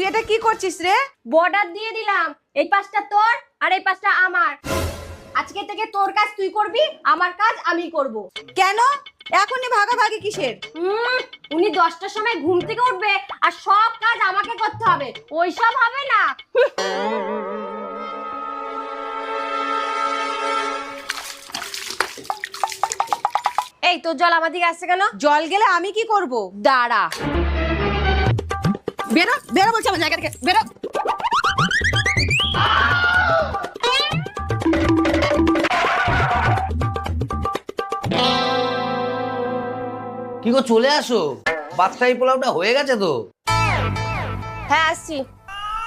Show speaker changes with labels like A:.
A: তুই এটা কি করছিস রে?
B: বর্ডার দিয়ে দিলাম, এই পাশটা তোর আর এই পাশটা আমার। আজকে থেকে তোর কাজ তুই করবি, আমার কাজ আমি করব।
A: কেন এখনই ভাগাভাগি কিসের?
B: উনি 10টার সময় ঘুম থেকে উঠবে আর সব কাজ আমাকে করতে হবে, ওইসব হবে না। এই তোর জল আমার দিকে আসছে কেন?
A: জল গেলে আমি কি করব?
B: দাঁড়া।
A: বেরো বেরো বলছি আমার জায়গা থেকে, বেরো।
C: কি গো চলে আসো, বাদশাহী পোলাওটা হয়ে গেছে তো?
B: হ্যাঁ আসছি।